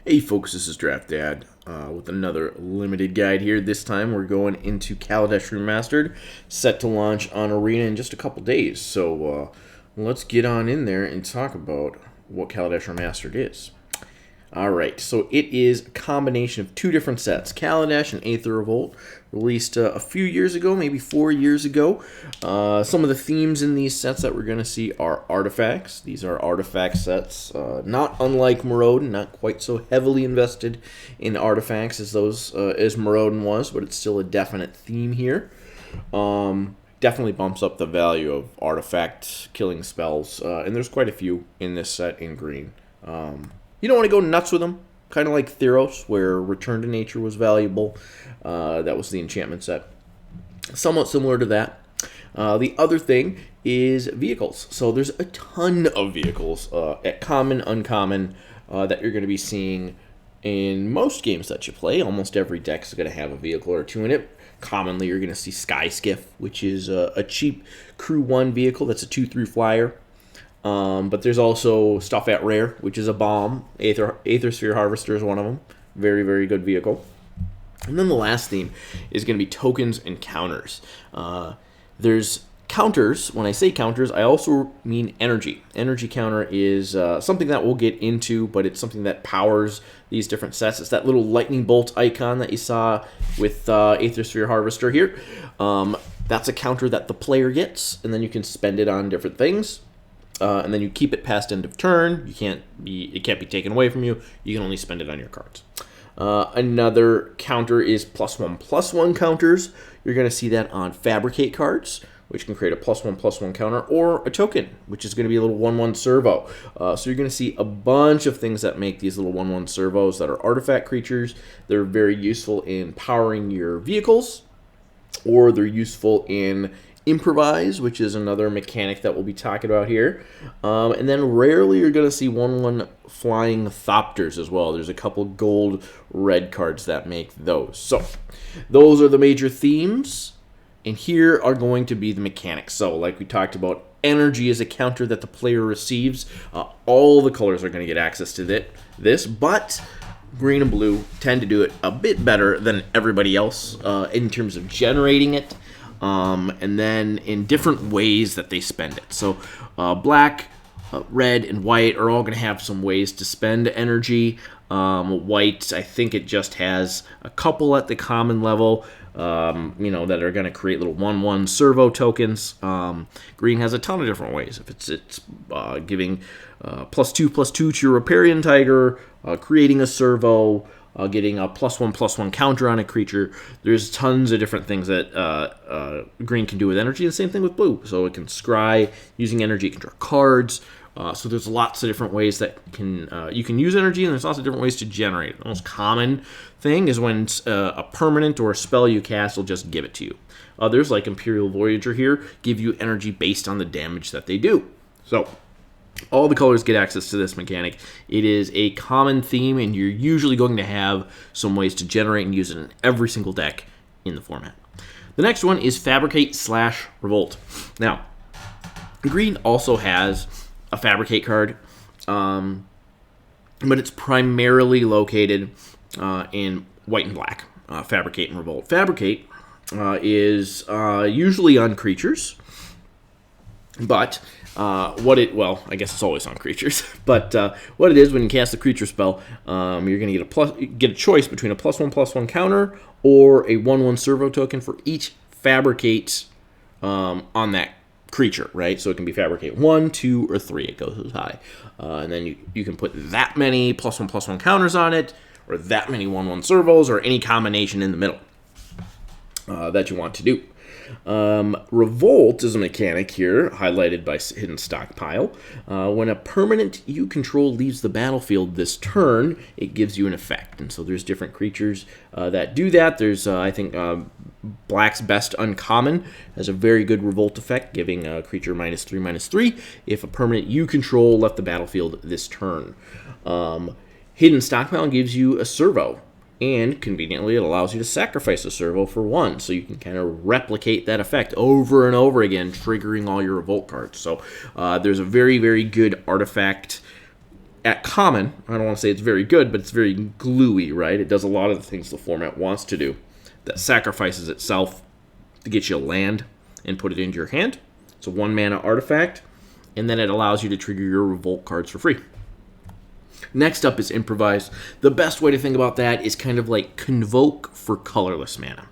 Hey folks, this is Draftdadd with another limited guide here. This time we're going into Kaladesh Remastered, set to launch on Arena in just a couple days. So let's get on in there and talk about what Kaladesh Remastered is. Alright, so it is a combination of two different sets. Kaladesh and Aether Revolt, released a few years ago, maybe 4 years ago. Some of the themes in these sets that we're going to see are artifacts. These are artifact sets, not unlike Maraudon, not quite so heavily invested in artifacts as Maraudon was, but it's still a definite theme here. Definitely bumps up the value of artifact killing spells, and there's quite a few in this set in green. You don't want to go nuts with them, kind of like Theros, where Return to Nature was valuable. That was the enchantment set. Somewhat similar to that. The other thing is vehicles. So there's a ton of vehicles, at common, uncommon, that you're going to be seeing in most games that you play. Almost every deck is going to have a vehicle or two in it. Commonly, you're going to see Sky Skiff, which is a cheap Crew 1 vehicle that's a 2/3 flyer. But there's also stuff at rare, which is a bomb. Aether Sphere Harvester is one of them. Very, very good vehicle. And then the last theme is going to be tokens and counters. There's counters. When I say counters, I also mean energy. Energy counter is something that we'll get into, but it's something that powers these different sets. It's that little lightning bolt icon that you saw with Aether Sphere Harvester here. That's a counter that the player gets, and then you can spend it on different things. And then you keep it past end of turn. It can't be taken away from you. You can only spend it on your cards. Another counter is +1/+1 counters. You're going to see that on Fabricate cards, which can create a +1/+1 counter, or a token, which is going to be a little 1/1 servo. So you're going to see a bunch of things that make these little 1/1 servos that are artifact creatures. They're very useful in powering your vehicles, or they're useful in Improvise, which is another mechanic that we'll be talking about here. And then rarely you're going to see 1/1 flying Thopters as well. There's a couple gold red cards that make those. So those are the major themes. And here are going to be the mechanics. So like we talked about, energy is a counter that the player receives. All the colors are going to get access to this, but green and blue tend to do it a bit better than everybody else in terms of generating it. And then in different ways that they spend it. So black, red, and white are all going to have some ways to spend energy. White, I think it just has a couple at the common level, that are going to create little 1/1 servo tokens. Green has a ton of different ways. If it's giving +2/+2 to your Riparian Tiger, creating a servo, getting a +1/+1 counter on a creature. There's tons of different things that green can do with energy, and the same thing with blue. So it can scry using energy, it can draw cards. So there's lots of different ways that you can use energy, and there's lots of different ways to generate it. The most common thing is when a permanent or a spell you cast will just give it to you. Others, like Imperial Voyager here, give you energy based on the damage that they do. So all the colors get access to this mechanic. It is a common theme, and you're usually going to have some ways to generate and use it in every single deck in the format. The next one is Fabricate/Revolt. Now, green also has a Fabricate card, but it's primarily located in white and black, Fabricate and Revolt. Fabricate is usually on creatures, but I guess it's always on creatures. But what it is, when you cast a creature spell, you're going to get a choice between a +1/+1 counter or a 1/1 servo token for each Fabricate on that creature, right? So it can be Fabricate 1, 2, or 3. It goes as high. And then you can put that many +1/+1 counters on it, or that many 1/1 servos, or any combination in the middle that you want to do. Revolt is a mechanic here, highlighted by Hidden Stockpile. When a permanent you control leaves the battlefield this turn, it gives you an effect. And so there's different creatures that do that. There's, I think, Black's Best Uncommon has a very good Revolt effect, giving a creature -3/-3 if a permanent you control left the battlefield this turn. Hidden Stockpile gives you a servo. And conveniently, it allows you to sacrifice a servo for 1, so you can kind of replicate that effect over and over again, triggering all your Revolt cards. So there's a very, very good artifact at common, I don't want to say it's very good, but it's very gluey, right? It does a lot of the things the format wants to do. That sacrifices itself to get you a land and put it into your hand. It's a 1-mana artifact, and then it allows you to trigger your Revolt cards for free. Next up is Improvise. The best way to think about that is kind of like Convoke for colorless mana.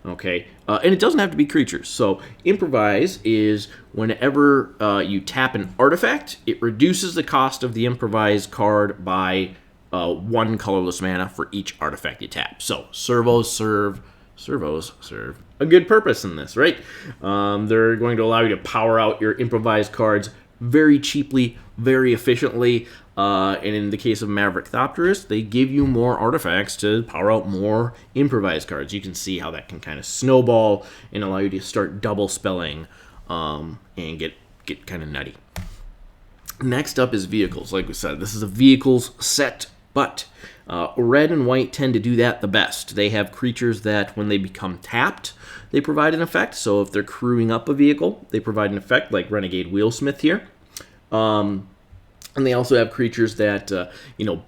Okay, and it doesn't have to be creatures. So Improvise is whenever you tap an artifact, it reduces the cost of the Improvise card by 1 colorless mana for each artifact you tap. So servos serve a good purpose in this, right? They're going to allow you to power out your Improvise cards very cheaply, very efficiently, and in the case of Maverick Thopterist, they give you more artifacts to power out more Improvise cards. You can see how that can kind of snowball and allow you to start double spelling and get kind of nutty. Next up is Vehicles. Like we said, this is a Vehicles set, but red and white tend to do that the best. They have creatures that when they become tapped, they provide an effect. So if they're crewing up a vehicle, they provide an effect, like Renegade Wheelsmith here. And they also have creatures that,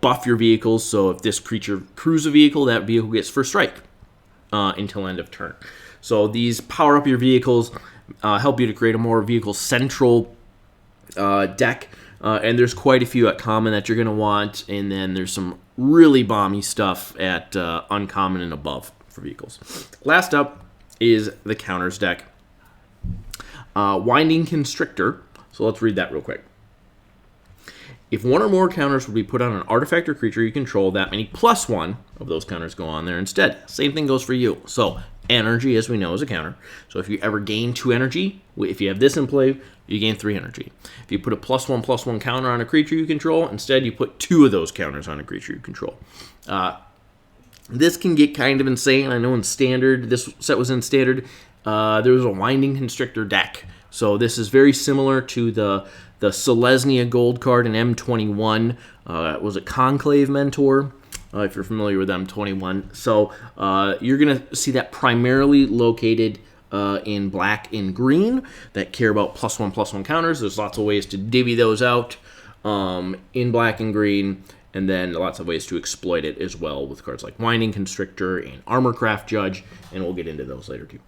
buff your vehicles. So if this creature crews a vehicle, that vehicle gets first strike until end of turn. So these power up your vehicles, help you to create a more vehicle central deck. And there's quite a few at common that you're going to want. And then there's some really bomby stuff at uncommon and above for vehicles. Last up is the counters deck. Winding Constrictor. So let's read that real quick. If one or more counters would be put on an artifact or creature you control, that many +1 of those counters go on there instead. Same thing goes for you. So energy, as we know, is a counter. So if you ever gain 2 energy, if you have this in play, you gain 3 energy. If you put a +1/+1 counter on a creature you control, instead you put 2 of those counters on a creature you control. This can get kind of insane. I know in Standard, this set was in Standard, there was a Winding Constrictor deck. So this is very similar to the Selesnya gold card in M21. Was it Conclave Mentor? If you're familiar with M21. So you're going to see that primarily located in black and green that care about +1/+1 counters. There's lots of ways to divvy those out in black and green, and then lots of ways to exploit it as well with cards like Winding Constrictor and Armorcraft Judge, and we'll get into those later too.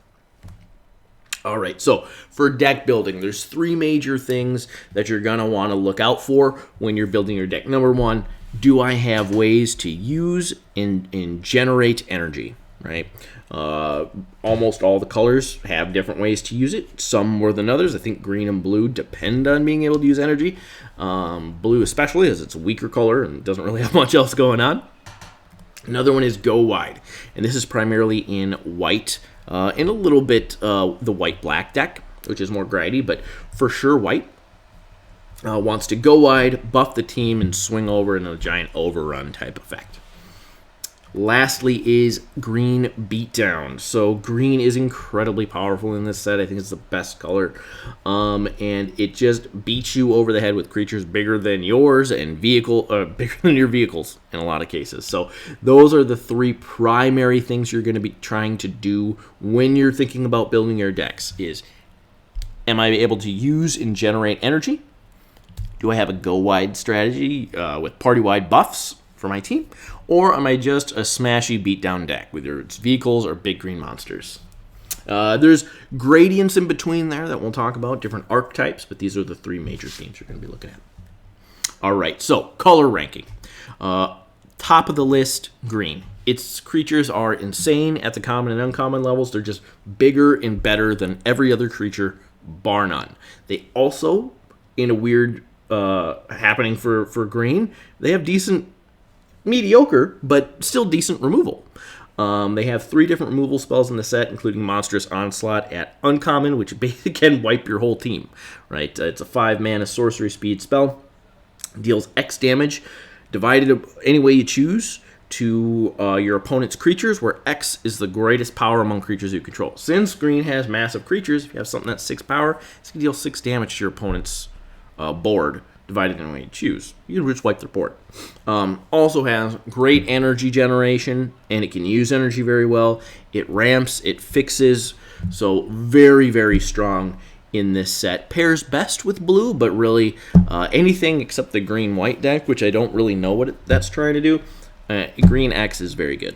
All right, so for deck building, there's 3 major things that you're going to want to look out for when you're building your deck. Number 1, do I have ways to use and generate energy, right? Almost all the colors have different ways to use it, some more than others. I think green and blue depend on being able to use energy. Blue especially, as it's a weaker color and doesn't really have much else going on. Another one is go wide, and this is primarily in white, and a little bit the white-black deck, which is more grindy, but for sure white wants to go wide, buff the team, and swing over in a giant overrun type effect. Lastly is green Beatdown. So green is incredibly powerful in this set. I think it's the best color. And it just beats you over the head with creatures bigger than yours and bigger than your vehicles in a lot of cases. So those are the 3 primary things you're going to be trying to do when you're thinking about building your decks is, am I able to use and generate energy? Do I have a go-wide strategy with party-wide buffs for my team? Or am I just a smashy beatdown deck, whether it's vehicles or big green monsters? There's gradients in between there that we'll talk about, different archetypes, but these are the 3 major themes you're going to be looking at. All right, so color ranking. Top of the list, green. Its creatures are insane at the common and uncommon levels. They're just bigger and better than every other creature, bar none. They also, in a weird happening for green, they have decent, mediocre, but still decent removal. They have 3 different removal spells in the set, including Monstrous Onslaught at uncommon, which basically can wipe your whole team, right? It's a 5-mana sorcery speed spell. Deals X damage, divided any way you choose, to your opponent's creatures, where X is the greatest power among creatures you control. Since green has massive creatures, if you have something that's 6 power, it's going to deal 6 damage to your opponent's board, divided in a way you choose. You can just wipe their board. Also has great energy generation, and it can use energy very well. It ramps, it fixes, so very, very strong in this set. Pairs best with blue, but really anything except the green-white deck, which I don't really know what that's trying to do. Green X is very good.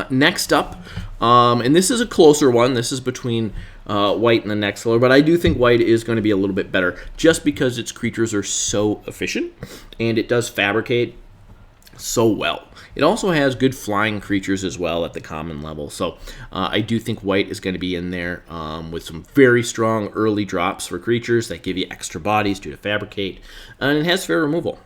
Next up, and this is a closer one. This is between white and the next color, but I do think white is going to be a little bit better just because its creatures are so efficient, and it does fabricate so well. It also has good flying creatures as well at the common level, so I do think white is going to be in there with some very strong early drops for creatures that give you extra bodies due to fabricate, and it has fair removal.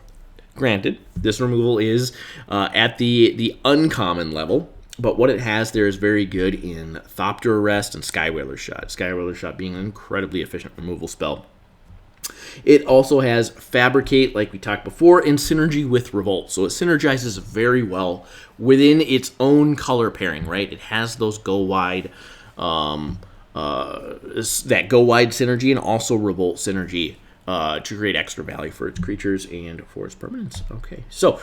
Granted, this removal is at the uncommon level, but what it has there is very good in Thopter Arrest and Skywhaler's Shot. Skywhaler's Shot being an incredibly efficient removal spell. It also has Fabricate, like we talked before, and Synergy with Revolt. So it synergizes very well within its own color pairing, right? It has those go wide, that go wide synergy and also Revolt synergy to create extra value for its creatures and for its permanents. Okay, so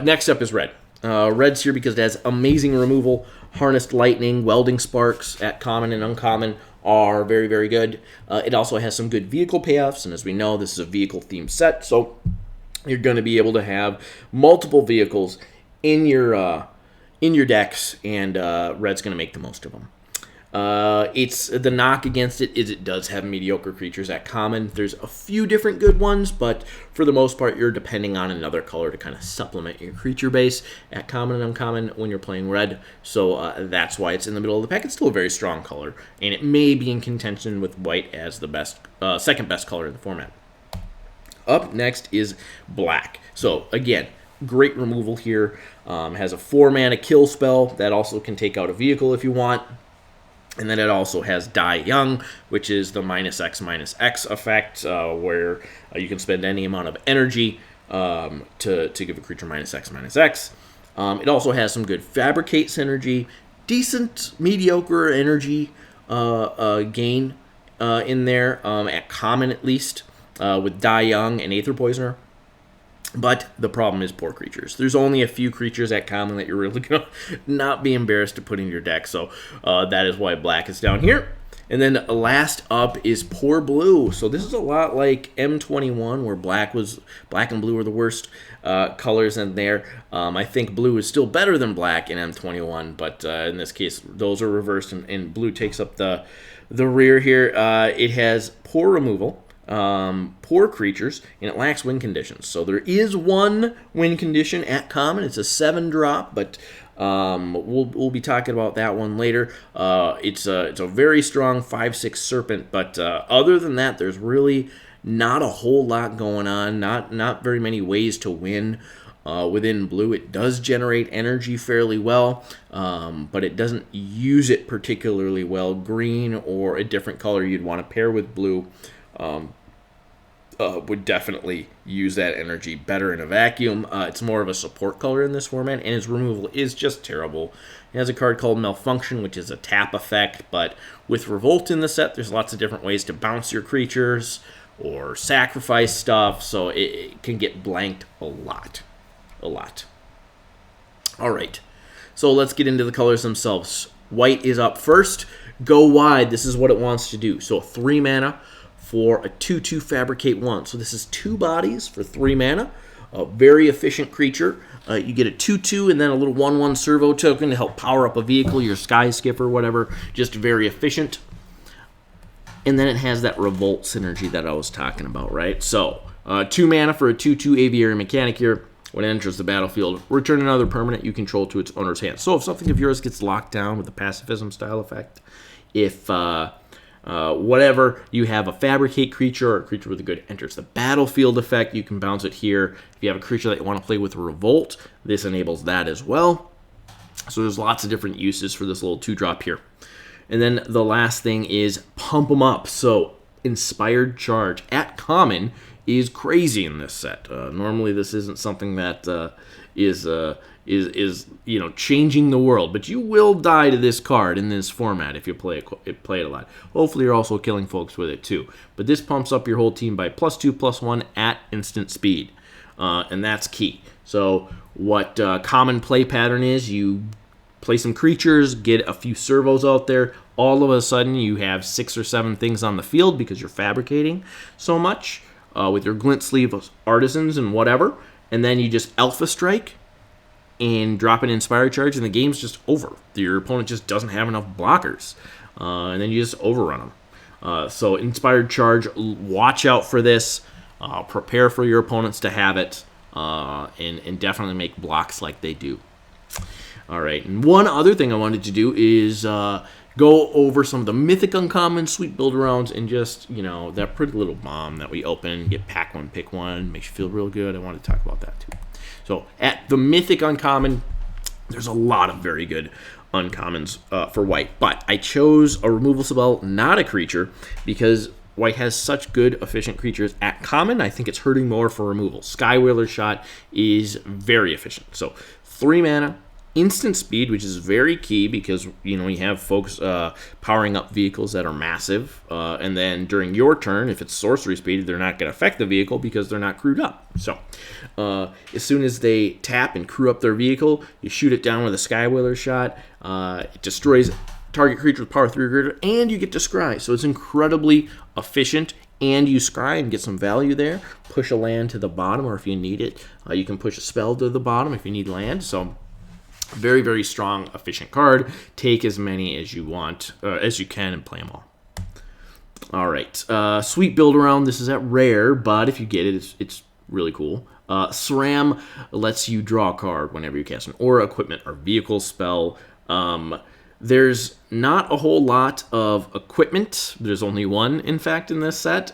next up is red. Red's here because it has amazing removal. Harnessed Lightning, Welding Sparks at common and uncommon are very, very good. It also has some good vehicle payoffs, and as we know, this is a vehicle-themed set, so you're going to be able to have multiple vehicles in your decks, and red's going to make the most of them. It's the knock against it is it does have mediocre creatures at common. There's a few different good ones, but for the most part, you're depending on another color to kind of supplement your creature base at common and uncommon when you're playing red. So that's why it's in the middle of the pack. It's still a very strong color, and it may be in contention with white as the best, second best color in the format. Up next is black. So again, great removal here. Has a 4-mana kill spell that also can take out a vehicle if you want. And then it also has Die Young, which is the -X effect, where you can spend any amount of energy to give a creature -X. It also has some good Fabricate synergy, decent, mediocre energy gain in there, at common at least, with Die Young and Aether Poisoner. But the problem is poor creatures. There's only a few creatures at common that you're really going to not be embarrassed to put in your deck. So that is why black is down here. And then last up is poor blue. So this is a lot like M21, where black and blue were the worst colors in there. I think blue is still better than black in M21, but in this case, those are reversed, and blue takes up the rear here. It has poor removal. Poor creatures, and it lacks win conditions. So there is one win condition at common. It's a 7-drop, but we'll be talking about that one later. It's a very strong 5/6 Serpent, but other than that, there's really not a whole lot going on. Not very many ways to win within blue. It does generate energy fairly well, but it doesn't use it particularly well. Green or a different color you'd want to pair with blue would definitely use that energy better in a vacuum. It's more of a support color in this format, and its removal is just terrible. It has a card called Malfunction, which is a tap effect, but with Revolt in the set, there's lots of different ways to bounce your creatures or sacrifice stuff, so it can get blanked a lot. All right, so let's get into the colors themselves. White is up first. Go wide. This is what it wants to do. So 3 mana for a 2/2 Fabricate 1. So this is 2 bodies for 3 mana. A very efficient creature. You get a 2/2 and then a little 1/1 servo token to help power up a vehicle, your Sky Skipper, whatever. Just very efficient. And then it has that Revolt synergy that I was talking about, right? So 2 mana for a 2/2 Aviary Mechanic here. When it enters the battlefield, return another permanent you control to its owner's hand. So if something of yours gets locked down with a pacifism style effect, if whatever, you have a Fabricate creature or a creature with a good enters the battlefield effect, you can bounce it here. If you have a creature that you want to play with Revolt, this enables that as well. So there's lots of different uses for this little 2-drop here. And then the last thing is Pump them up. So Inspired Charge at common is crazy in this set. Normally this isn't something that is changing the world, but you will die to this card in this format if you play it a lot. Hopefully you're also killing folks with it too. But this pumps up your whole team by +2/+1 at instant speed, and that's key. So what common play pattern is, you play some creatures, get a few servos out there, all of a sudden you have 6 or 7 things on the field because you're fabricating so much with your glint sleeve artisans and whatever, and then you just alpha strike and drop an Inspired Charge, and the game's just over. Your opponent just doesn't have enough blockers, and then you just overrun them. So Inspired Charge, watch out for this. Prepare for your opponents to have it, and definitely make blocks like they do. All right, and one other thing I wanted to do is go over some of the Mythic Uncommon Sweet Build-Arounds and just, that pretty little bomb that we open, get pack one, pick one, makes you feel real good. I wanted to talk about that too. So at the Mythic Uncommon, there's a lot of very good uncommons for white, but I chose a removal spell, not a creature, because white has such good efficient creatures at common. I think it's hurting more for removal. Skywhaler's Shot is very efficient. So 3 mana, instant speed, which is very key because you have folks powering up vehicles that are massive, and then during your turn, if it's sorcery speed, they're not going to affect the vehicle because they're not crewed up. So as soon as they tap and crew up their vehicle, you shoot it down with a Skywhaler's Shot. It destroys target creature with power 3 or greater, and you get to scry. So it's incredibly efficient, and you scry and get some value there. Push a land to the bottom, or if you need it, you can push a spell to the bottom if you need land. So very, very strong, efficient card. Take as many as you want, as you can, and play them all. All right, sweet build around. This is at rare, but if you get it, it's really cool. SRAM lets you draw a card whenever you cast an aura, equipment, or vehicle spell. There's not a whole lot of equipment. There's only one, in fact, in this set.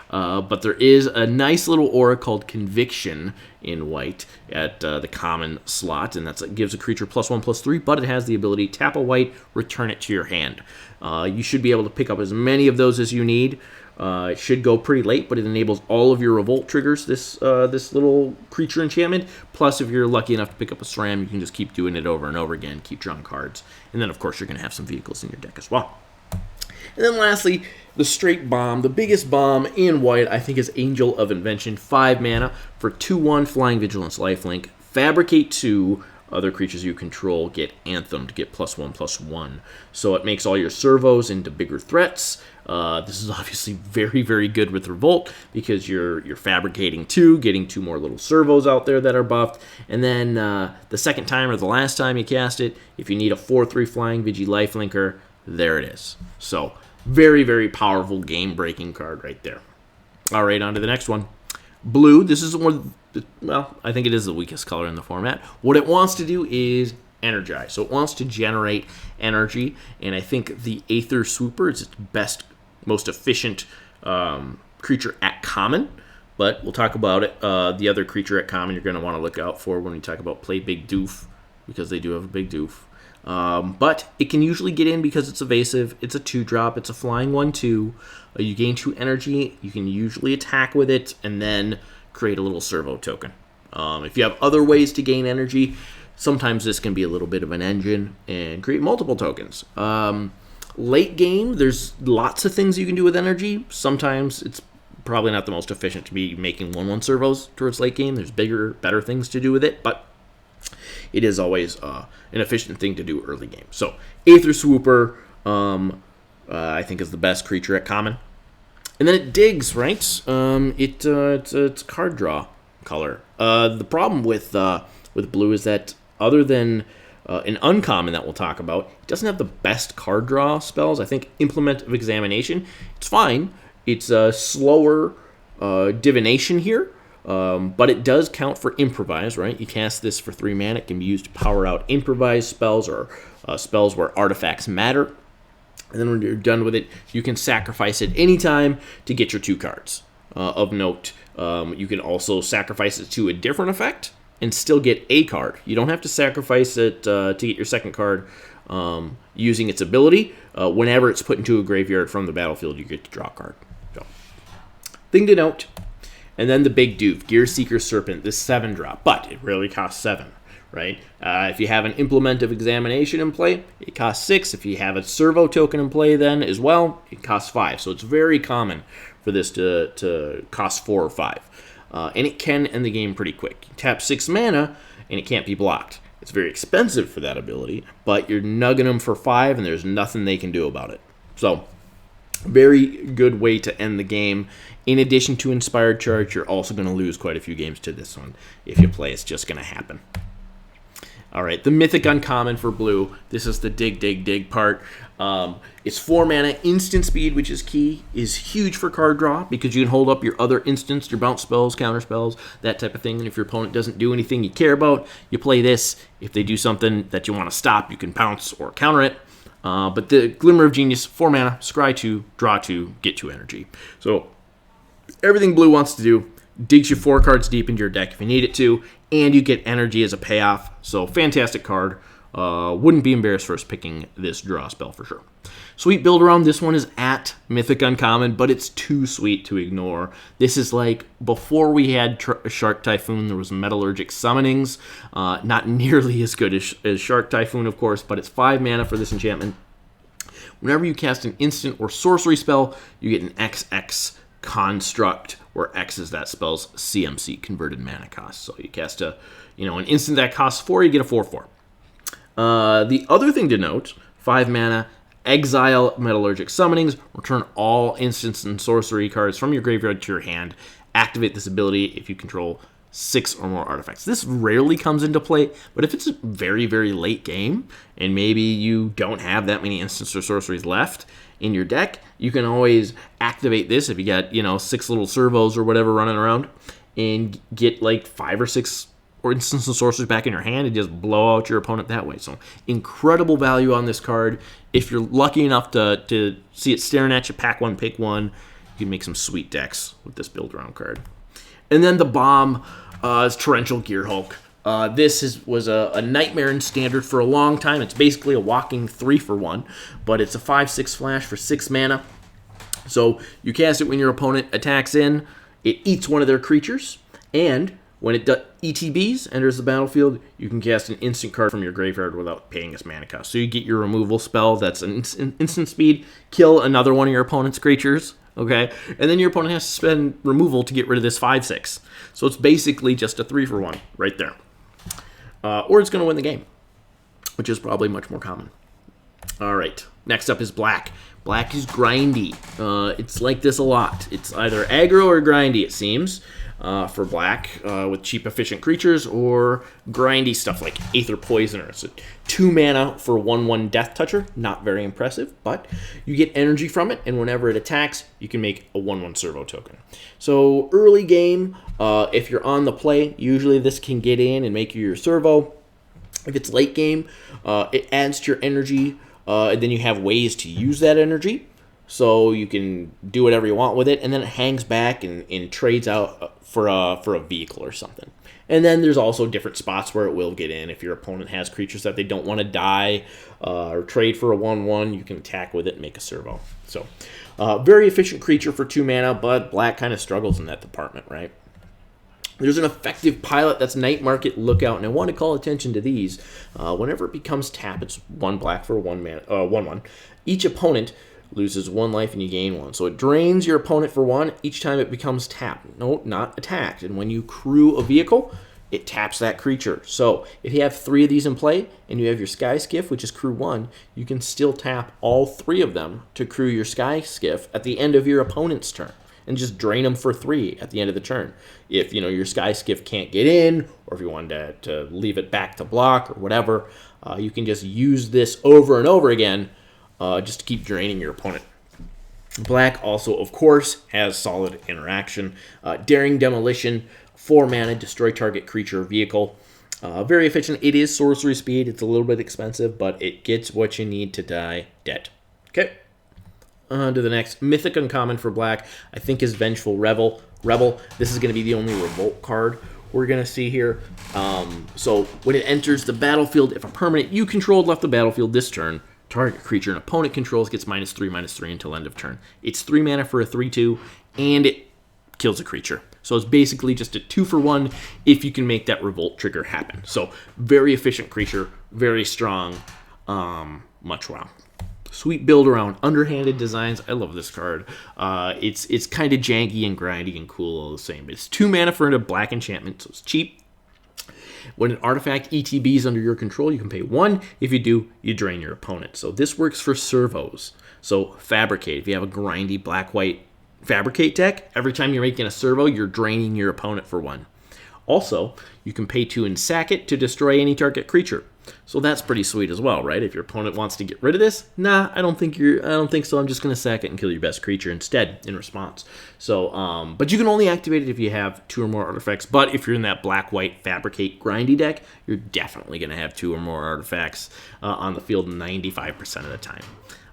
But there is a nice little aura called Conviction in white at the common slot, and that gives a creature +1/+3, but it has the ability tap a white, return it to your hand. You should be able to pick up as many of those as you need. It should go pretty late, but it enables all of your revolt triggers, this little creature enchantment. Plus, if you're lucky enough to pick up a SRAM, you can just keep doing it over and over again, keep drawing cards. And then, of course, you're going to have some vehicles in your deck as well. And then lastly, the straight bomb, the biggest bomb in white, I think, is Angel of Invention. 5 mana for 2/1 Flying Vigilance lifelink. Fabricate 2. Other creatures you control get Anthem to get +1/+1. So it makes all your servos into bigger threats. This is obviously very, very good with Revolt because you're fabricating 2, getting 2 more little servos out there that are buffed. And then the second time or the last time you cast it, if you need a 4/3 Flying Vigi lifelinker, there it is. So very, very powerful game-breaking card right there. All right, on to the next one. Blue, this is one, well, I think it is the weakest color in the format. What it wants to do is Energize. So it wants to generate energy, and I think the Aether Swooper is its best, most efficient creature at common. But we'll talk about it. The other creature at common you're going to want to look out for when we talk about play Big Doof, because they do have a Big Doof. But it can usually get in because it's evasive. It's a 2-drop. It's a flying 1/2. You gain 2 energy. You can usually attack with it and then create a little servo token. If you have other ways to gain energy, sometimes this can be a little bit of an engine and create multiple tokens. Late game, there's lots of things you can do with energy. Sometimes it's probably not the most efficient to be making 1/1 servos towards late game. There's bigger, better things to do with it, but it is always an efficient thing to do early game. So Aether Swooper, I think, is the best creature at common. And then it digs, right? It's card draw color. The problem with blue is that other than an uncommon that we'll talk about, it doesn't have the best card draw spells. I think Implement of Examination, it's fine. It's a slower divination here. But it does count for Improvise, right? You cast this for 3 mana. It can be used to power out Improvise spells or spells where artifacts matter. And then when you're done with it, you can sacrifice it anytime to get your 2 cards. Of note, you can also sacrifice it to a different effect and still get a card. You don't have to sacrifice it to get your second card using its ability. Whenever it's put into a graveyard from the battlefield, you get to draw a card. So, thing to note. And then the Big Doof, Gear Seeker Serpent, this 7-drop, but it really costs 7, right? If you have an Implement of Examination in play, it costs 6. If you have a servo token in play then as well, it costs 5. So it's very common for this to cost 4 or 5. And it can end the game pretty quick. You tap 6 mana, and it can't be blocked. It's very expensive for that ability, but you're nugging them for 5, and there's nothing they can do about it. So, very good way to end the game. In addition to Inspired Charge, you're also going to lose quite a few games to this one. If you play, it's just going to happen. All right, the Mythic Uncommon for blue. This is the dig part. It's 4 mana. Instant speed, which is key, is huge for card draw because you can hold up your other instants, your bounce spells, counter spells, that type of thing. And if your opponent doesn't do anything you care about, you play this. If they do something that you want to stop, you can pounce or counter it. But the Glimmer of Genius, 4 mana, scry 2, draw 2, get 2 energy. So everything blue wants to do, digs you 4 cards deep into your deck if you need it to, and you get energy as a payoff. So fantastic card. Wouldn't be embarrassed for us picking this draw spell for sure. Sweet build around. This one is at Mythic Uncommon, but it's too sweet to ignore. This is like before we had Shark Typhoon, there was Metallurgic Summonings. Not nearly as good as Shark Typhoon, of course, but it's 5 mana for this enchantment. Whenever you cast an instant or sorcery spell, you get an XX construct, where X is that spell's CMC, converted mana cost. So you cast an instant that costs 4, you get a 4/4. The other thing to note, 5 mana, exile Metallurgic Summonings, return all instants and sorcery cards from your graveyard to your hand. Activate this ability if you control 6 or more artifacts. This rarely comes into play, but if it's a very, very late game, and maybe you don't have that many instants or sorceries left in your deck, you can always activate this if you got, 6 little servos or whatever running around, and get like 5 or 6 or instants and sorceries back in your hand and just blow out your opponent that way. So incredible value on this card. If you're lucky enough to see it staring at you, pack 1, pick 1, you can make some sweet decks with this build around card. And then the bomb is Torrential Gearhulk. This was a nightmare in Standard for a long time. It's basically a walking 3-for-1, but it's a 5/6 flash for 6 mana. So you cast it when your opponent attacks in, it eats one of their creatures, and when it ETBs, enters the battlefield, you can cast an instant card from your graveyard without paying its mana cost. So you get your removal spell that's an instant speed, kill another one of your opponent's creatures, okay? And then your opponent has to spend removal to get rid of this 5/6. So it's basically just a 3-for-1 right there. Or it's going to win the game, which is probably much more common. All right, next up is black. Black is grindy. It's like this a lot. It's either aggro or grindy, it seems, for black, with cheap, efficient creatures, or grindy stuff like Aether Poisoner. It's a 2 mana for 1/1 Death Toucher. Not very impressive, but you get energy from it, and whenever it attacks, you can make a 1/1 servo token. So early game, if you're on the play, usually this can get in and make you your servo. If it's late game, it adds to your energy, and then you have ways to use that energy. So you can do whatever you want with it, and then it hangs back and trades out for a vehicle or something. And then there's also different spots where it will get in. If your opponent has creatures that they don't want to die or trade for a 1/1, you can attack with it and make a servo. So very efficient creature for 2 mana, but black kind of struggles in that department, right? There's an effective pilot that's Night Market Lookout, and I want to call attention to these. Whenever it becomes tap, it's 1 black for 1/1. Each opponent loses 1 life and you gain 1. So it drains your opponent for 1 each time it becomes tapped. No, not attacked. And when you crew a vehicle, it taps that creature. So if you have 3 of these in play and you have your Sky Skiff, which is crew 1, you can still tap all 3 of them to crew your Sky Skiff at the end of your opponent's turn and just drain them for 3 at the end of the turn. If your Sky Skiff can't get in, or if you wanted to leave it back to block or whatever, you can just use this over and over again just to keep draining your opponent. Black also, of course, has solid interaction. Daring Demolition, 4 mana, destroy target creature or vehicle. Very efficient. It is sorcery speed. It's a little bit expensive, but it gets what you need to die dead. Okay. On to the next. Mythic Uncommon for black, I think, is Vengeful Rebel. This is going to be the only Revolt card we're going to see here. So when it enters the battlefield, if a permanent you controlled left the battlefield this turn, target creature an opponent controls gets -3/-3 until end of turn. It's 3 mana for a 3/2, and it kills a creature. So it's basically just a 2-for-1 if you can make that Revolt trigger happen. So very efficient creature, very strong, much wow. Sweet build around, underhanded designs. I love this card. It's kind of janky and grindy and cool all the same. But it's 2 mana for a black enchantment, so it's cheap. When an artifact ETBs under your control, you can pay 1. If you do, you drain your opponent. So this works for servos. So Fabricate. If you have a grindy black-white Fabricate deck, every time you're making a servo, you're draining your opponent for 1. Also, you can pay 2 and sack it to destroy any target creature. So that's pretty sweet as well, right? If your opponent wants to get rid of this, nah, I don't think so. I'm just going to sack it and kill your best creature instead in response. So, but you can only activate it if you have 2 or more artifacts. But if you're in that black-white Fabricate grindy deck, you're definitely going to have 2 or more artifacts on the field 95% of the time.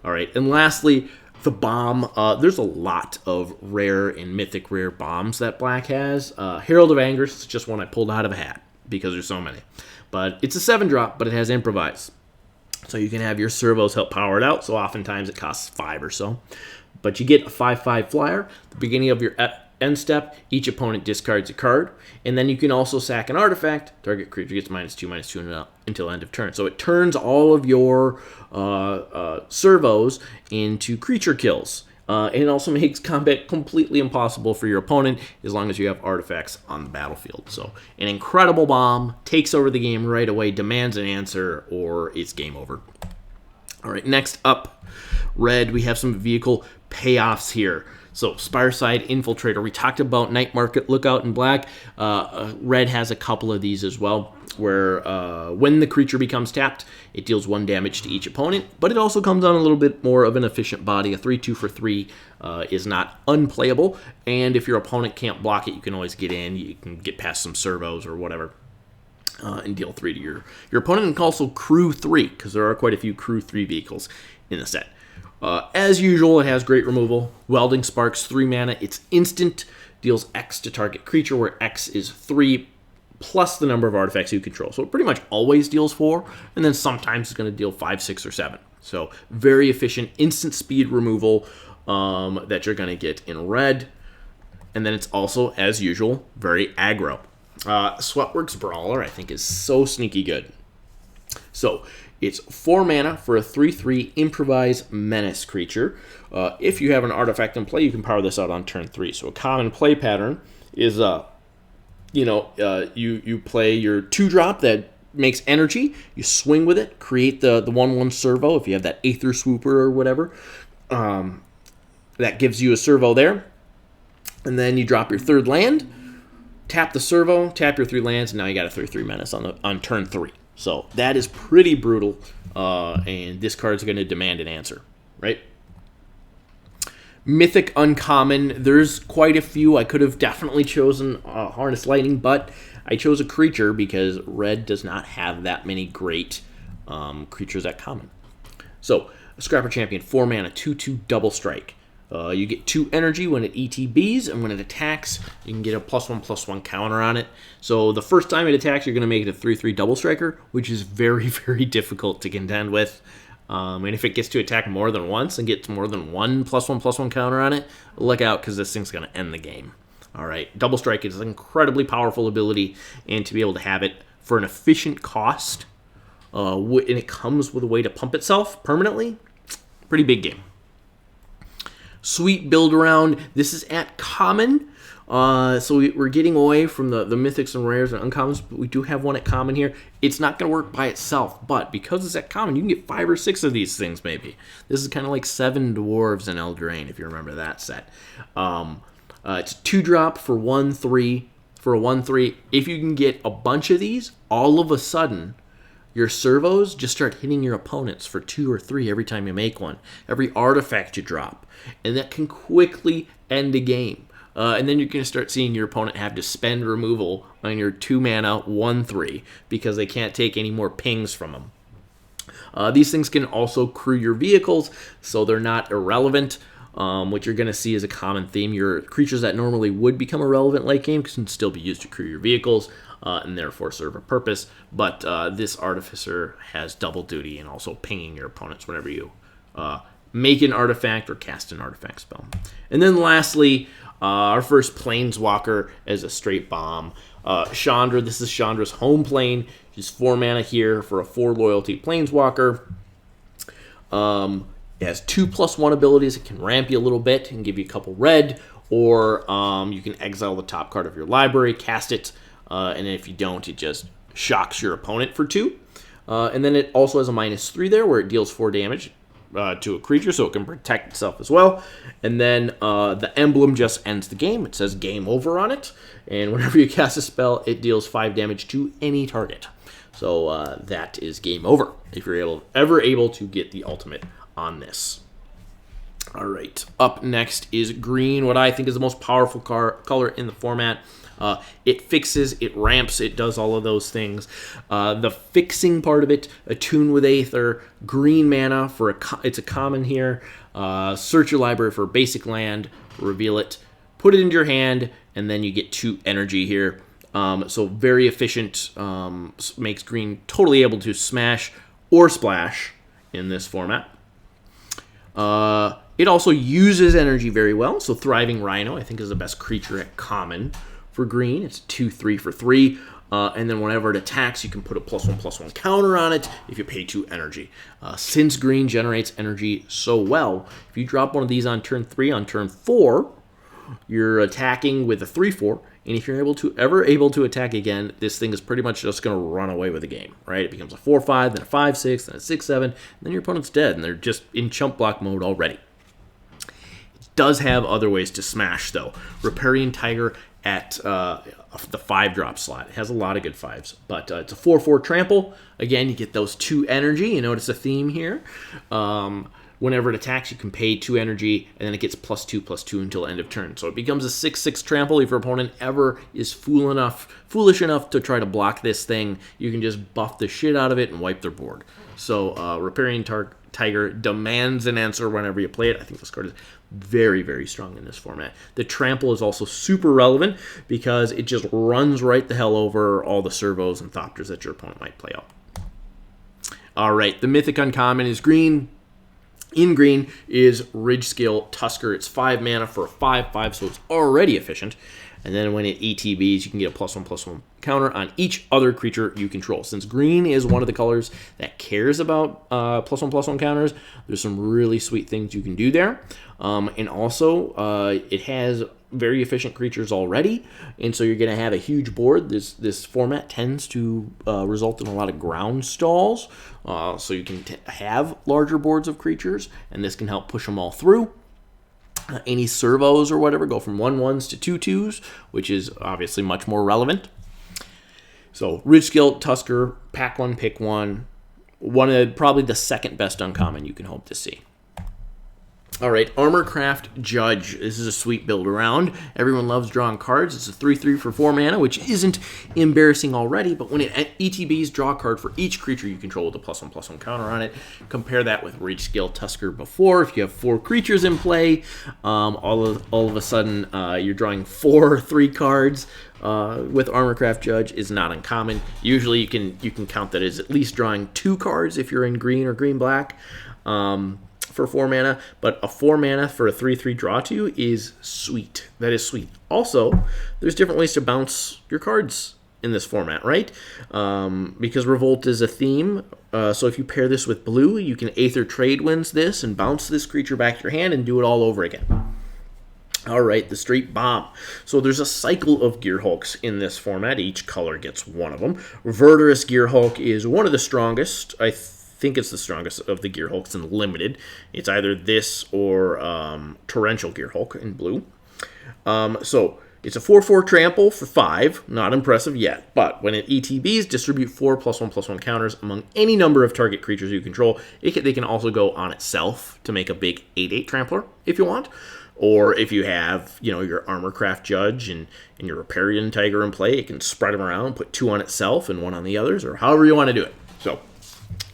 All right, and lastly, the bomb. There's a lot of rare and mythic rare bombs that black has. Herald of Anger is just one I pulled out of a hat because there's so many. But it's a 7-drop, but it has Improvise. So you can have your servos help power it out, so oftentimes it costs 5 or so. But you get a 5/5 flyer. At the beginning of your end step, each opponent discards a card. And then you can also sack an artifact. Target creature gets -2/-2 until end of turn. So it turns all of your servos into creature kills. And it also makes combat completely impossible for your opponent as long as you have artifacts on the battlefield. So an incredible bomb, takes over the game right away, demands an answer, or it's game over. All right, next up, red, we have some vehicle payoffs here. So Spireside Infiltrator, we talked about Night Market Lookout in black. Red has a couple of these as well, where when the creature becomes tapped, it deals 1 damage to each opponent, but it also comes on a little bit more of an efficient body. A 3/2 for 3 is not unplayable, and if your opponent can't block it, you can always get in. You can get past some servos or whatever. And deal 3 to your opponent, and also crew 3, because there are quite a few crew 3 vehicles in the set. As usual, it has great removal. Welding Sparks, 3 mana. It's instant, deals X to target creature, where X is 3 plus the number of artifacts you control. So it pretty much always deals 4, and then sometimes it's going to deal 5, 6, or 7. So very efficient, instant speed removal that you're going to get in red. And then it's also, as usual, very aggro. Sweatworks Brawler, I think, is so sneaky good. So it's 4 mana for a 3/3 Improvise Menace creature. If you have an artifact in play, you can power this out on turn 3. So a common play pattern is, you play your 2-drop that makes energy. You swing with it, create the 1/1 servo. If you have that Aether Swooper or whatever, that gives you a servo there. And then you drop your 3rd land, tap the servo, tap your 3 lands, and now you got a 3/3 Menace on turn 3. So that is pretty brutal, and this card's going to demand an answer, right? Mythic Uncommon, there's quite a few. I could have definitely chosen Harness Lightning, but I chose a creature because red does not have that many great creatures at common. So, Scrapper Champion, 4 mana, 2/2 double strike. You get 2 energy when it ETBs, and when it attacks, you can get a +1/+1 counter on it. So the first time it attacks, you're going to make it a 3/3 double striker, which is very, very difficult to contend with. And if it gets to attack more than once and gets more than 1 +1/+1 counter on it, look out, because this thing's going to end the game. All right, double strike is an incredibly powerful ability, and to be able to have it for an efficient cost, and it comes with a way to pump itself permanently, pretty big game. Sweet build around. This is at common. So we're getting away from the mythics and rares and uncommons, but we do have one at common here. It's not going to work by itself, but because it's at common, you can get 5 or 6 of these things maybe. This is kind of like 7 dwarves in Eldraine, if you remember that set. It's 2-drop for 1/3. For a 1/3, if you can get a bunch of these, all of a sudden, your servos just start hitting your opponents for 2 or 3 every time you make one. Every artifact you drop. And that can quickly end a game. And then you're going to start seeing your opponent have to spend removal on your 2 mana 1/3 because they can't take any more pings from them. These things can also crew your vehicles, so they're not irrelevant. What you're going to see is a common theme. Your creatures that normally would become irrelevant late game can still be used to crew your vehicles and therefore serve a purpose. But this Artificer has double duty and also pinging your opponents whenever you make an artifact or cast an artifact spell. And then lastly, our first Planeswalker as a straight bomb. Chandra, this is Chandra's home plane. She's 4 mana here for a 4 loyalty Planeswalker. It has 2/+1 abilities. It can ramp you a little bit and give you a couple red, or you can exile the top card of your library, cast it, and if you don't, it just shocks your opponent for 2. And then it also has a -3 there where it deals 4 damage to a creature, so it can protect itself as well. And then the emblem just ends the game. It says game over on it. And whenever you cast a spell, it deals 5 damage to any target. So that is game over if you're ever able to get the ultimate on this. All right, up next is green, what I think is the most powerful color in the format. It fixes, it ramps, it does all of those things. The fixing part of it, Attune with Aether, green mana for it's a common here. Search your library for basic land, reveal it, put it into your hand, and then you get 2 energy here. So very efficient, makes green totally able to smash or splash in this format. It also uses energy very well, so Thriving Rhino, I think, is the best creature at common for green. It's 2/3 for 3, and then whenever it attacks, you can put a +1/+1 counter on it if you pay 2 energy. Since green generates energy so well, if you drop one of these on turn 3, on turn 4, you're attacking with a 3/4, and if you're ever able to attack again, this thing is pretty much just going to run away with the game, right? It becomes a 4/5, then a 5/6, then a 6/7, and then your opponent's dead, and they're just in chump block mode already. It does have other ways to smash, though. Riparian Tiger at the 5-drop slot. It has a lot of good 5s, but it's a 4/4 trample. Again, you get those 2 energy. You notice a theme here. Whenever it attacks, you can pay 2 energy, and then it gets +2/+2 until end of turn. So it becomes a 6/6 trample. If your opponent ever is foolish enough to try to block this thing, you can just buff the shit out of it and wipe their board. So Riparian Tiger demands an answer whenever you play it. I think this card is very, very strong in this format. The trample is also super relevant because it just runs right the hell over all the servos and Thopters that your opponent might play out. All right, the Mythic uncommon is green. In green is Ridgescale Tusker. It's 5 mana for a 5/5, so it's already efficient. And then when it ETBs, you can get a +1/+1 counter on each other creature you control. Since green is one of the colors that cares about +1/+1 counters, there's some really sweet things you can do there. And also, it has very efficient creatures already, and so you're going to have a huge board. This format tends to result in a lot of ground stalls, so you can have larger boards of creatures, and this can help push them all through. Any servos or whatever go from 1/1s to 2/2s, which is obviously much more relevant. So Ridgescale Tusker, pack 1, pick 1. One of probably the second best uncommon you can hope to see. All right, Armorcraft Judge. This is a sweet build around. Everyone loves drawing cards. It's a 3/3 for 4 mana, which isn't embarrassing already, but when it ETBs, draw a card for each creature you control with a +1/+1 counter on it. Compare that with Ridgescale Tusker before. If you have 4 creatures in play, all of a sudden you're drawing 4 3 cards. With Armorcraft Judge is not uncommon. Usually you can count that as at least drawing 2 cards if you're in green or green-black. For 4 mana, but a 4 mana for a 3/3 draw 2 is sweet. That is sweet. Also, there's different ways to bounce your cards in this format, right? Because Revolt is a theme, so if you pair this with blue, you can Aether Trade Winds this and bounce this creature back to your hand and do it all over again. All right, the Straight Bomb. So there's a cycle of Gearhulks in this format. Each color gets one of them. Verdurous Gearhulk is one of the strongest. I think it's the strongest of the Gearhulks in Limited. It's either this or Torrential Gearhulk in blue. So it's a 4/4 trample for 5. Not impressive yet, but when it ETBs, distribute 4 +1/+1 counters among any number of target creatures you control. They can also go on itself to make a big 8/8 trampler if you want. Or if you have, your Armorcraft Judge and your Riparian Tiger in play, it can spread them around, put 2 on itself and 1 on the others, or however you want to do it. So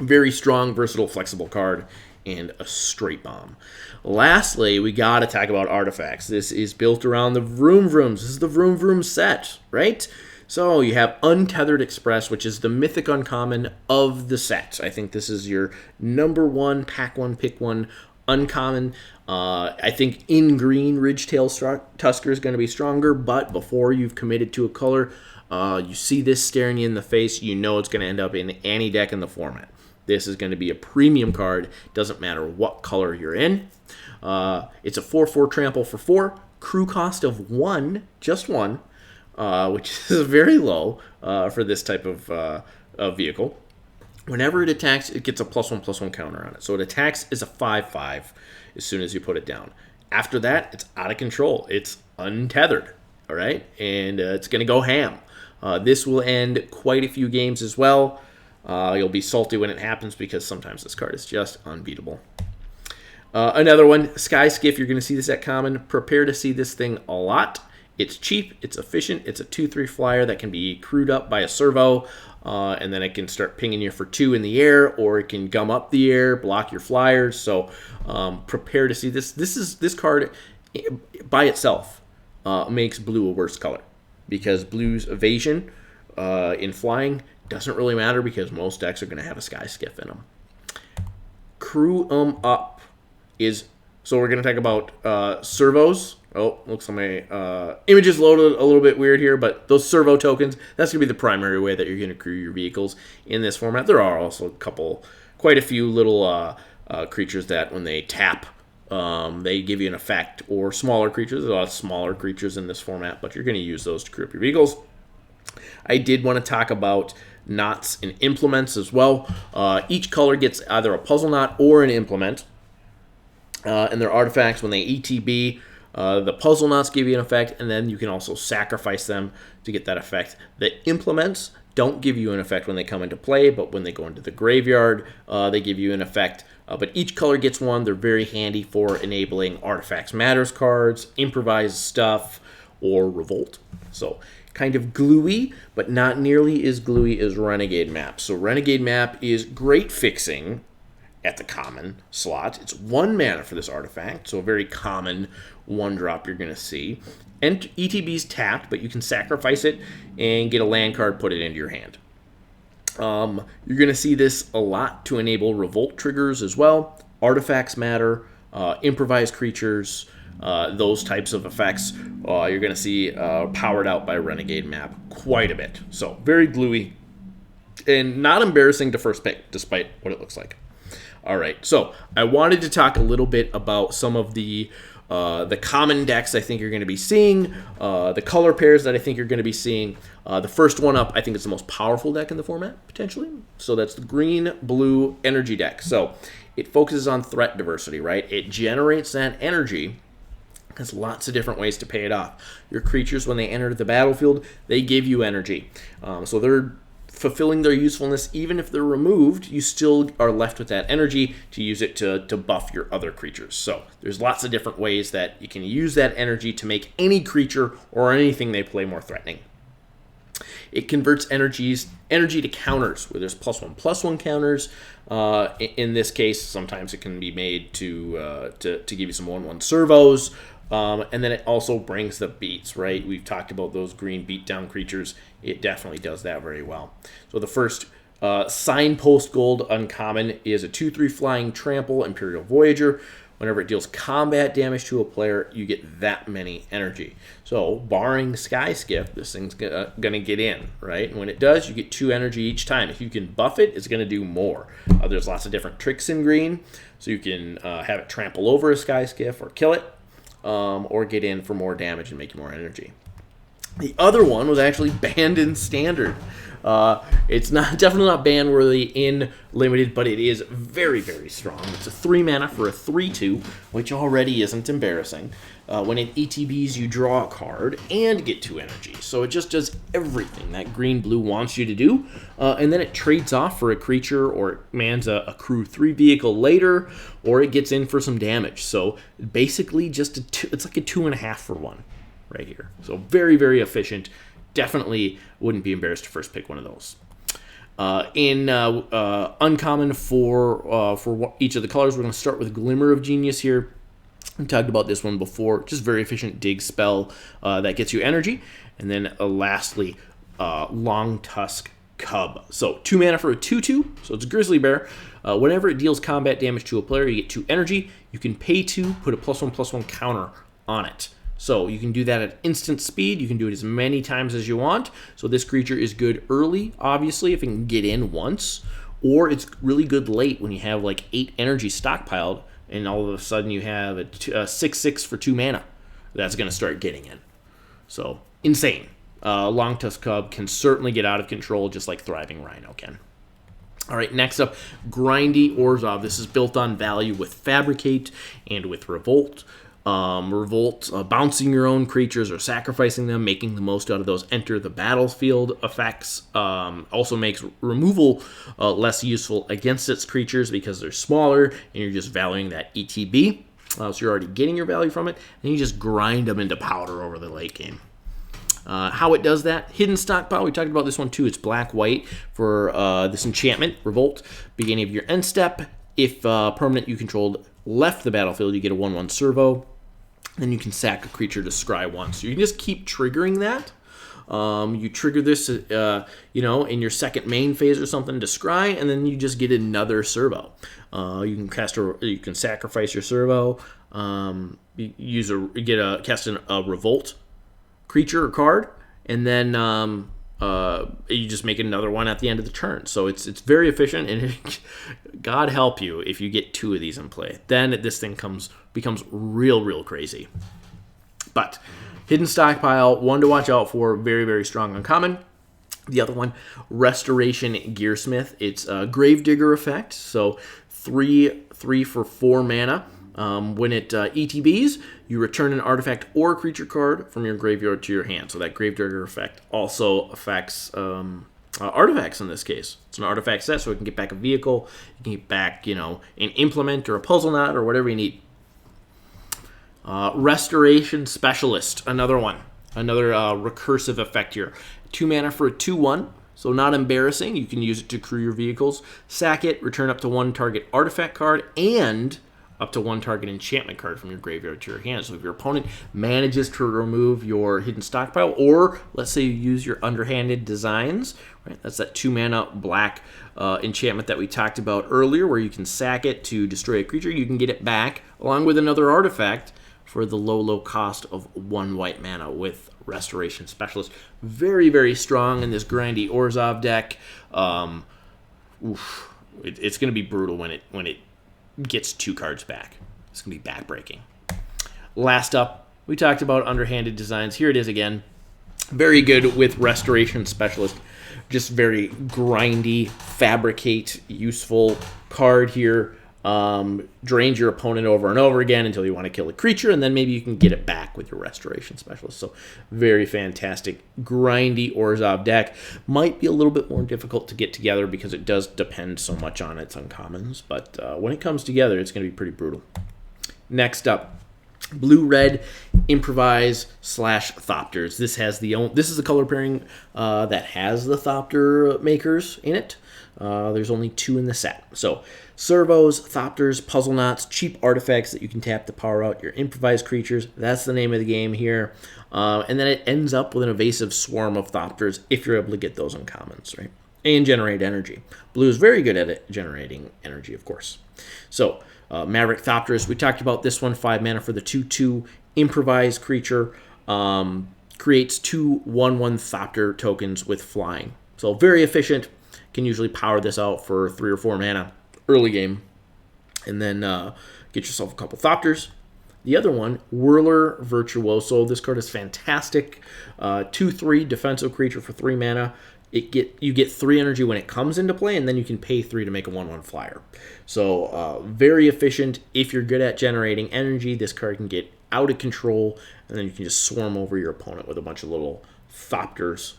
very strong, versatile, flexible card, and a straight bomb. Lastly, we got to talk about artifacts. This is built around the Vrooms. This is the Vroom set, right? So you have Untethered Express, which is the Mythic uncommon of the set. I think this is your number 1, pack 1, pick 1 uncommon. I think in green, Ridgescale Tusker is going to be stronger, but before you've committed to a color, you see this staring you in the face, you know it's going to end up in any deck in the format. This is going to be a premium card. Doesn't matter what color you're in. It's a 4/4 trample for 4. Crew cost of 1, just 1. which is very low for this type of vehicle. Whenever it attacks, it gets a +1/+1 counter on it. So it attacks as a 5/5 as soon as you put it down. After that, it's out of control. It's untethered, all right? And it's going to go ham. This will end quite a few games as well. You'll be salty when it happens because sometimes this card is just unbeatable. Another one, Sky Skiff. You're going to see this at common. Prepare to see this thing a lot. It's cheap, it's efficient, it's a 2/3 flyer that can be crewed up by a servo, and then it can start pinging you for 2 in the air, or it can gum up the air, block your flyers. So prepare to see this. This card by itself makes blue a worse color, because blue's evasion in flying doesn't really matter because most decks are going to have a Sky Skiff in them. Crew up is, so we're going to talk about servos. Oh, looks like my image is loaded a little bit weird here, but those servo tokens, that's going to be the primary way that you're going to crew your vehicles in this format. There are also quite a few little creatures that when they tap, they give you an effect, or smaller creatures. There's a lot of smaller creatures in this format, but you're going to use those to crew up your vehicles. I did want to talk about knots and implements as well. Each color gets either a puzzle knot or an implement, and their artifacts, when they ETB, the puzzle knots give you an effect, and then you can also sacrifice them to get that effect. The implements don't give you an effect when they come into play, but when they go into the graveyard, they give you an effect. But each color gets one. They're very handy for enabling Artifacts Matters cards, Improvise stuff, or Revolt. So kind of gluey, but not nearly as gluey as Renegade Map. So Renegade Map is great fixing at the common slot. It's 1 mana for this artifact, so a very common 1-drop you're going to see. And ETB's tapped, but you can sacrifice it and get a land card, put it into your hand. You're going to see this a lot to enable Revolt triggers as well. Artifacts Matter, Improvise creatures, those types of effects you're going to see powered out by Renegade Map quite a bit. So very gluey and not embarrassing to first pick, despite what it looks like. All right, so I wanted to talk a little bit about some of the common decks I think you're going to be seeing, the color pairs that I think you're going to be seeing. The first one up, I think it's the most powerful deck in the format, potentially. So that's the green-blue energy deck. So it focuses on threat diversity, right? It generates that energy. There's lots of different ways to pay it off. Your creatures, when they enter the battlefield, they give you energy. So they're fulfilling their usefulness. Even if they're removed, you still are left with that energy to use it to buff your other creatures. So there's lots of different ways that you can use that energy to make any creature or anything they play more threatening. It converts energy to counters, where there's +1/+1 counters. In this case, sometimes it can be made to give you some 1/1 servos. And then it also brings the beats, right? We've talked about those green beatdown creatures. It definitely does that very well. So the first Signpost Gold uncommon is a 2/3 flying trample Imperial Voyager. Whenever it deals combat damage to a player, you get that many energy. So barring Sky Skiff, this thing's gonna get in, right? And when it does, you get 2 energy each time. If you can buff it, it's gonna do more. There's lots of different tricks in green, so you can have it trample over a Sky Skiff or kill it. Or get in for more damage and make you more energy. The other one was actually banned in Standard. It's definitely not ban-worthy in Limited, but it is very, very strong. It's a 3 mana for a 3/2, which already isn't embarrassing. When it ETBs, you draw a card and get 2 energy. So it just does everything that green-blue wants you to do. And then it trades off for a creature, or it mans a crew 3 vehicle later, or it gets in for some damage. So basically just it's like a 2.5 for 1 right here. So very, very efficient. Definitely wouldn't be embarrassed to first pick one of those. In uncommon for each of the colors, we're going to start with Glimmer of Genius here. We talked about this one before. Just very efficient dig spell that gets you energy. And then lastly, Long Tusk Cub. So 2 mana for a 2/2. So it's a Grizzly Bear. Whenever it deals combat damage to a player, you get 2 energy. You can pay 2, put a +1/+1 counter on it. So you can do that at instant speed. You can do it as many times as you want. So this creature is good early, obviously, if it can get in once. Or it's really good late when you have like 8 energy stockpiled, and all of a sudden you have a 6/6 for 2 mana. That's going to start getting in. So insane. Long-Tusk Cub can certainly get out of control just like Thriving Rhino can. All right, next up, Grindy Orzhov. This is built on value with Fabricate and with Revolt. Revolt, bouncing your own creatures or sacrificing them, making the most out of those enter the battlefield effects. Also makes removal less useful against its creatures because they're smaller, and you're just valuing that ETB. So you're already getting your value from it, and you just grind them into powder over the late game. How it does that, Hidden Stockpile, we talked about this one too. It's black-white for this enchantment, Revolt. Beginning of your end step, if permanent you controlled left the battlefield, you get a 1/1 servo. Then you can sack a creature to scry once. So you can just keep triggering that. You trigger this, in your second main phase or something to scry, and then you just get another servo. You can sacrifice your servo. Cast a Revolt creature or card, and then you just make another one at the end of the turn. So it's very efficient, and God help you if you get 2 of these in play. Then this thing becomes real crazy. But Hidden Stockpile, one to watch out for, very, very strong uncommon. The other one, Restoration Gearsmith. It's a Gravedigger effect, so 3 for 4 mana. When it ETBs, you return an artifact or a creature card from your graveyard to your hand. So that Gravedigger effect also affects artifacts in this case. It's an artifact set, so it can get back a vehicle, you can get back, an implement or a puzzle knot or whatever you need. Restoration Specialist, another one. Another recursive effect here. 2 mana for a 2/1. So not embarrassing. You can use it to crew your vehicles. Sack it, return up to 1 target artifact card, and up to 1 target enchantment card from your graveyard to your hand. So if your opponent manages to remove your Hidden Stockpile, or let's say you use your Underhanded Designs, right? That's that 2 mana black enchantment that we talked about earlier, where you can sack it to destroy a creature. You can get it back along with another artifact for the low cost of 1 white mana with Restoration Specialist. Very, very strong in this Grindy Orzhov deck. It's going to be brutal when it gets 2 cards back. It's going to be backbreaking. Last up, we talked about Underhanded Designs. Here it is again. Very good with Restoration Specialist. Just very grindy, fabricate, useful card here. Drains your opponent over and over again until you want to kill a creature, and then maybe you can get it back with your Restoration Specialist. So very fantastic, grindy Orzhov deck. Might be a little bit more difficult to get together because it does depend so much on its uncommons, but when it comes together, it's going to be pretty brutal. Next up, Blue-Red Improvise / Thopters. This is the color pairing that has the Thopter makers in it. There's only 2 in the set. So servos, Thopters, puzzle knots, cheap artifacts that you can tap to power out your improvised creatures. That's the name of the game here. And then it ends up with an evasive swarm of Thopters if you're able to get those uncommons, right? And generate energy. Blue is very good at it, generating energy, of course. So Maverick Thopters, we talked about this one, 5 mana for the 2/2 improvised creature. Creates 2 1/1 Thopter tokens with flying. So very efficient. Can usually power this out for 3 or 4 mana early game, and then get yourself a couple Thopters. The other one, Whirler Virtuoso. This card is fantastic. 2/3 defensive creature for 3 mana. You get 3 energy when it comes into play, and then you can pay 3 to make a 1/1 flyer. So very efficient. If you're good at generating energy, this card can get out of control, and then you can just swarm over your opponent with a bunch of little Thopters.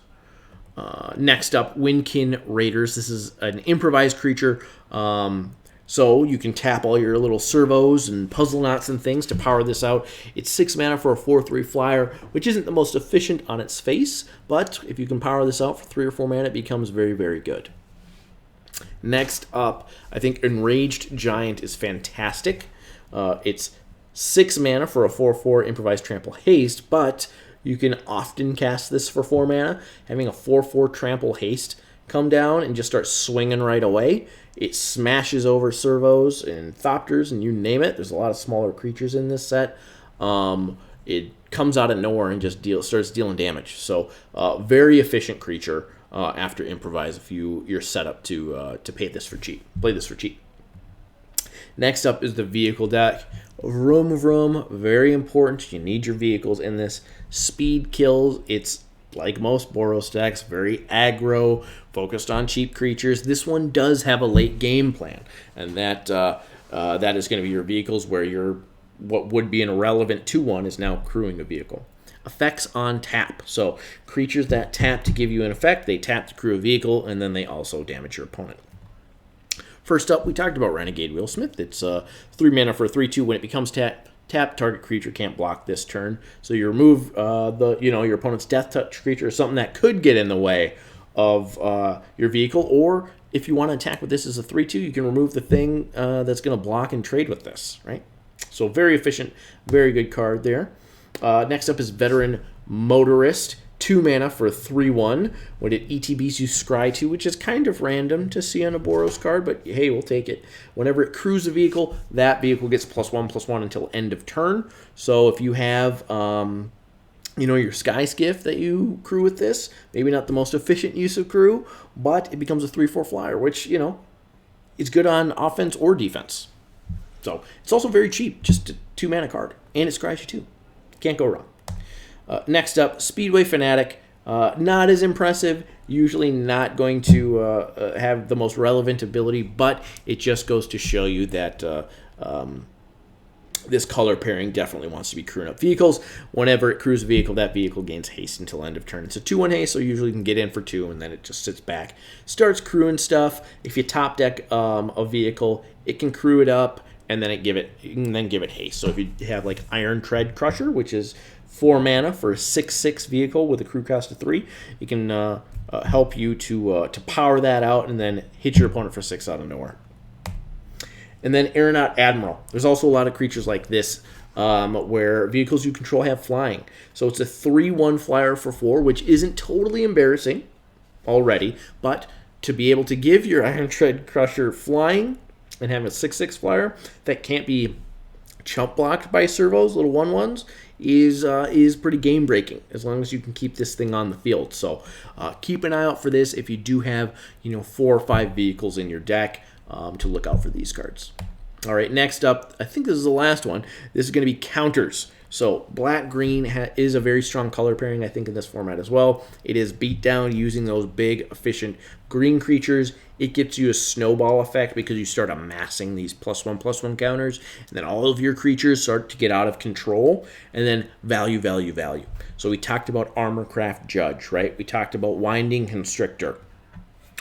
Next up, Windkin Raiders. This is an improvised creature. So you can tap all your little servos and puzzle knots and things to power this out. It's 6 mana for a 4/3 flyer, which isn't the most efficient on its face, but if you can power this out for 3 or 4 mana, it becomes very, very good. Next up, I think Enraged Giant is fantastic. It's 6 mana for a 4/4 improvised trample haste, but you can often cast this for 4 mana. Having a 4/4 trample haste come down and just start swinging right away. It smashes over servos and Thopters and you name it. There's a lot of smaller creatures in this set. It comes out of nowhere and just starts dealing damage. So very efficient creature after improvise if you're set up to play this for cheap. Next up is the vehicle deck. Vroom, very important. You need your vehicles in this. Speed kills. It's like most Boros decks, very aggro, focused on cheap creatures. This one does have a late game plan, and that is going to be your vehicles where your what would be an irrelevant 2/1 is now crewing a vehicle. Effects on tap. So creatures that tap to give you an effect, they tap to crew a vehicle, and then they also damage your opponent. First up, we talked about Renegade Wheelsmith. It's 3 mana for a 3/2. When it becomes tap, target creature can't block this turn. So you remove your opponent's Death Touch creature, or something that could get in the way of your vehicle. Or if you want to attack with this as a 3/2, you can remove the thing that's going to block and trade with this, right? So very efficient, very good card there. Next up is Veteran Motorist. 2 mana for a 3/1. When it ETBs, you scry 2, which is kind of random to see on a Boros card, but hey, we'll take it. Whenever it crews a vehicle, that vehicle gets +1/+1 until end of turn. So if you have your Sky Skiff that you crew with this, maybe not the most efficient use of crew, but it becomes a 3/4 flyer, which, is good on offense or defense. So it's also very cheap, just a 2 mana card, and it scries you 2. Can't go wrong. Next up, Speedway Fanatic. Not as impressive, usually not going to have the most relevant ability, but it just goes to show you that this color pairing definitely wants to be crewing up vehicles. Whenever it crews a vehicle, that vehicle gains haste until end of turn. It's a 2/1 haste, so usually you can get in for 2, and then it just sits back. Starts crewing stuff. If you top deck a vehicle, it can crew it up, and then you can then give it haste. So if you have like Iron Tread Crusher, which is 4 mana for a 6/6 vehicle with a crew cost of 3, it can help you to power that out and then hit your opponent for 6 out of nowhere. And then Aeronaut Admiral. There's also a lot of creatures like this where vehicles you control have flying. So it's a 3/1 flyer for 4, which isn't totally embarrassing already, but to be able to give your Iron Tread Crusher flying and have a 6/6 flyer that can't be chump blocked by servos, little 1/1s, is pretty game breaking as long as you can keep this thing on the field. So keep an eye out for this if you do have 4 or 5 vehicles in your deck to look out for these cards. All right, next up, I think this is the last one. This is going to be counters. So black-green is a very strong color pairing, I think, in this format as well. It is Beatdown using those big, efficient green creatures. It gets you a snowball effect because you start amassing these +1/+1 counters, and then all of your creatures start to get out of control, and then value, value, value. So we talked about Armorcraft Judge, right? We talked about Winding Constrictor,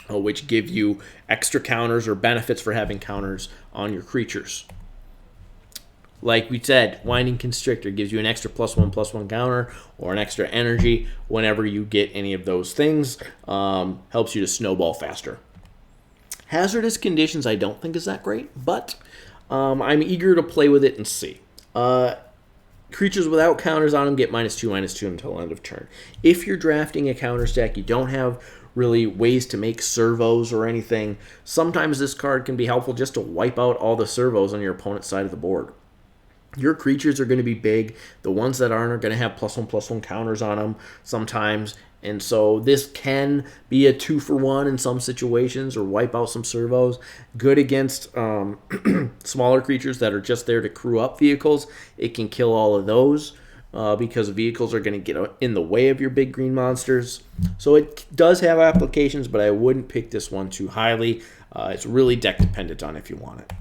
which give you extra counters or benefits for having counters on your creatures. Like we said, Winding Constrictor gives you an extra +1/+1 counter or an extra energy whenever you get any of those things. Helps you to snowball faster. Hazardous Conditions I don't think is that great, but I'm eager to play with it and see. Creatures without counters on them get -2/-2 until end of turn. If you're drafting a counter stack, you don't have really ways to make servos or anything, sometimes this card can be helpful just to wipe out all the servos on your opponent's side of the board. Your creatures are going to be big. The ones that aren't are going to have +1/+1 counters on them sometimes. And so this can be a 2-for-1 in some situations or wipe out some servos. Good against smaller creatures that are just there to crew up vehicles. It can kill all of those because vehicles are going to get in the way of your big green monsters. So it does have applications, but I wouldn't pick this one too highly. It's really deck dependent on if you want it.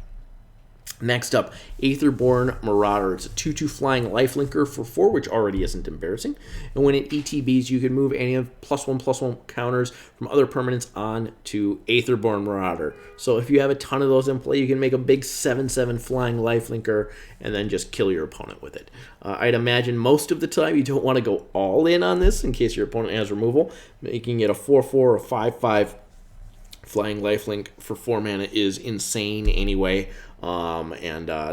Next up, Aetherborn Marauder. It's a 2/2 flying lifelinker for 4, which already isn't embarrassing. And when it ETBs, you can move any of +1/+1 counters from other permanents on to Aetherborn Marauder. So if you have a ton of those in play, you can make a big 7/7 flying lifelinker and then just kill your opponent with it. I'd imagine most of the time you don't want to go all in on this in case your opponent has removal. Making it a 4/4 or 5/5 flying lifelink for 4 mana is insane anyway.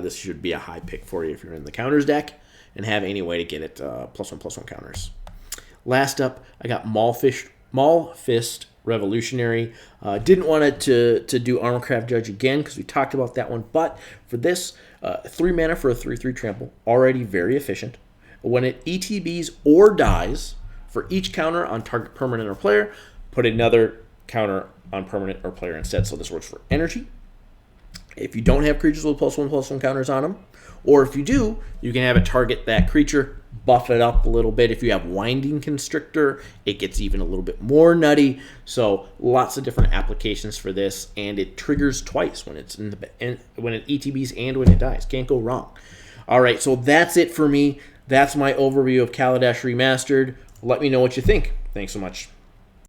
This should be a high pick for you if you're in the counters deck and have any way to get it +1/+1 counters. Last up, I got Maulfist Revolutionary. Didn't want it to do Armorcraft Judge again because we talked about that one, but for this, 3 mana for a 3/3 trample, already very efficient. When it ETBs or dies, for each counter on target permanent or player, put another counter on permanent or player instead. So this works for energy, If you don't have creatures with +1/+1 counters on them, or if you do, you can have it target that creature, buff it up a little bit. If you have Winding Constrictor, it gets even a little bit more nutty. So lots of different applications for this, and it triggers twice when it's when it ETBs and when it dies. Can't go wrong. All right, so that's it for me. That's my overview of Kaladesh Remastered. Let me know what you think. Thanks so much.